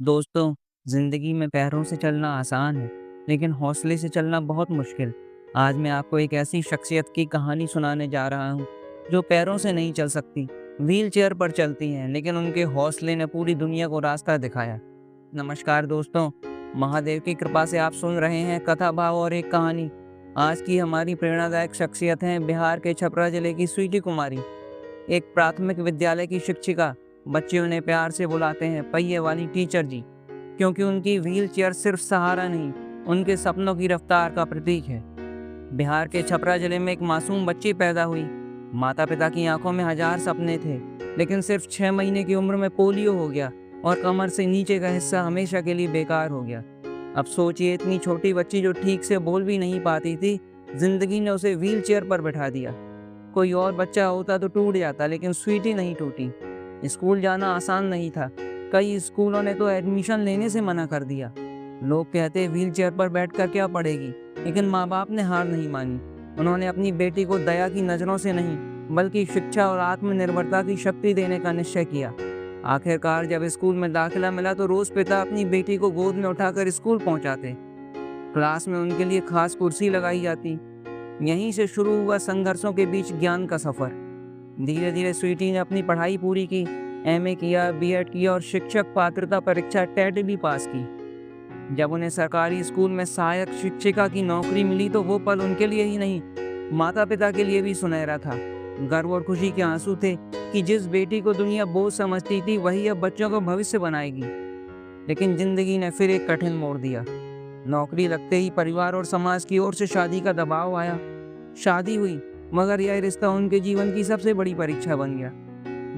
दोस्तों, जिंदगी में पैरों से चलना आसान है, लेकिन हौसले से चलना बहुत मुश्किल। आज मैं आपको एक ऐसी शख्सियत की कहानी सुनाने जा रहा हूँ, जो पैरों से नहीं चल सकती, व्हील चेयर पर चलती हैं, लेकिन उनके हौसले ने पूरी दुनिया को रास्ता दिखाया। नमस्कार दोस्तों, महादेव की कृपा से आप सुन रहे हैं कथा भाव और एक कहानी। आज की हमारी प्रेरणादायक शख्सियत है बिहार के छपरा जिले की स्वीटी कुमारी, एक प्राथमिक विद्यालय की शिक्षिका। बच्चे उन्हें प्यार से बुलाते हैं पहिए वाली टीचर जी, क्योंकि उनकी व्हील चेयर सिर्फ सहारा नहीं, उनके सपनों की रफ्तार का प्रतीक है। बिहार के छपरा जिले में एक मासूम बच्ची पैदा हुई। माता पिता की आंखों में हजार सपने थे, लेकिन सिर्फ 6 महीने की उम्र में पोलियो हो गया और कमर से नीचे का हिस्सा हमेशा के लिए बेकार हो गया। अब सोचिए, इतनी छोटी बच्ची जो ठीक से बोल भी नहीं पाती थी, जिंदगी ने उसे व्हील चेयर पर बैठा दिया। कोई और बच्चा होता तो टूट जाता, लेकिन स्वीटी नहीं टूटी। स्कूल जाना आसान नहीं था। कई स्कूलों ने तो एडमिशन लेने से मना कर दिया। लोग कहते व्हील चेयर पर बैठकर क्या पढ़ेगी, लेकिन माँ बाप ने हार नहीं मानी। उन्होंने अपनी बेटी को दया की नज़रों से नहीं, बल्कि शिक्षा और आत्मनिर्भरता की शक्ति देने का निश्चय किया। आखिरकार जब स्कूल में दाखिला मिला तो रोज पिता अपनी बेटी को गोद में उठाकर स्कूल पहुंचाते। क्लास में उनके लिए खास कुर्सी लगाई जाती। यहीं से शुरू हुआ संघर्षों के बीच ज्ञान का सफर। धीरे धीरे स्वीटी ने अपनी पढ़ाई पूरी की, एमए किया, बीएड किया और शिक्षक पात्रता परीक्षा टेट भी पास की। जब उन्हें सरकारी स्कूल में सहायक शिक्षिका की नौकरी मिली तो वो पल उनके लिए ही नहीं, माता पिता के लिए भी सुनहरा था। गर्व और खुशी के आंसू थे कि जिस बेटी को दुनिया बोझ समझती थी, वही अब बच्चों का भविष्य बनाएगी। लेकिन जिंदगी ने फिर एक कठिन मोड़ दिया। नौकरी लगते ही परिवार और समाज की ओर से शादी का दबाव आया। शादी हुई, मगर यह रिश्ता उनके जीवन की सबसे बड़ी परीक्षा बन गया।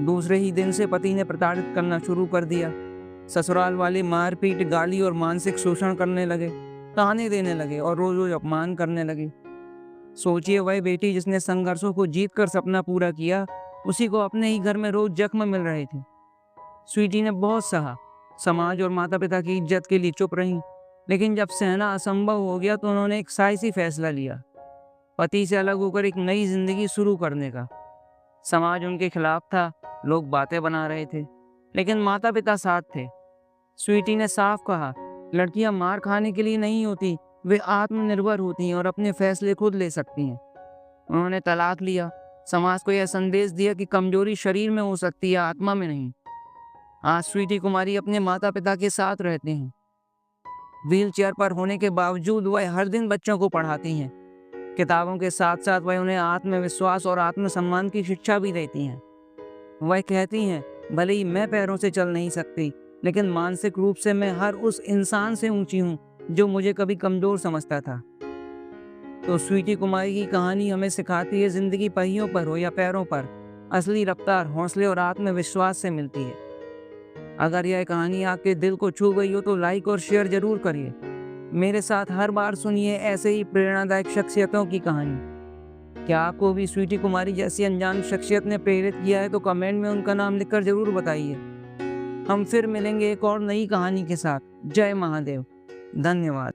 दूसरे ही दिन से पति ने प्रताड़ित करना शुरू कर दिया। ससुराल वाले मारपीट, गाली और मानसिक शोषण करने लगे, ताने देने लगे और रोज रोज अपमान करने लगे। सोचिए, वह बेटी जिसने संघर्षों को जीत कर सपना पूरा किया, उसी को अपने ही घर में रोज जख्म मिल रहे थे। स्वीटी ने बहुत सहा, समाज और माता पिता की इज्जत के लिए चुप रही, लेकिन जब सहना असंभव हो गया तो उन्होंने एक साहसी फैसला लिया, पति से अलग होकर एक नई जिंदगी शुरू करने का। समाज उनके खिलाफ था, लोग बातें बना रहे थे, लेकिन माता पिता साथ थे। स्वीटी ने साफ कहा, लड़कियां मार खाने के लिए नहीं होती, वे आत्मनिर्भर होती हैं और अपने फैसले खुद ले सकती हैं। उन्होंने तलाक लिया, समाज को यह संदेश दिया कि कमजोरी शरीर में हो सकती है, आत्मा में नहीं। आज स्वीटी कुमारी अपने माता पिता के साथ रहते हैं। व्हील चेयर पर होने के बावजूद वह हर दिन बच्चों को पढ़ाती हैं। किताबों के साथ साथ वह उन्हें आत्मविश्वास और आत्मसम्मान की शिक्षा भी देती हैं। वह कहती हैं, भले ही मैं पैरों से चल नहीं सकती, लेकिन मानसिक रूप से मैं हर उस इंसान से ऊंची हूँ जो मुझे कभी कमजोर समझता था। तो स्वीटी कुमारी की कहानी हमें सिखाती है, जिंदगी पहियों पर हो या पैरों पर, असली रफ्तार हौसले और आत्मविश्वास से मिलती है। अगर यह कहानी आपके दिल को छू गई हो तो लाइक और शेयर जरूर करिए। मेरे साथ हर बार सुनिए ऐसे ही प्रेरणादायक शख्सियतों की कहानी। क्या आपको भी स्वीटी कुमारी जैसी अनजान शख्सियत ने प्रेरित किया है तो कमेंट में उनका नाम लिखकर जरूर बताइए। हम फिर मिलेंगे एक और नई कहानी के साथ। जय महादेव। धन्यवाद।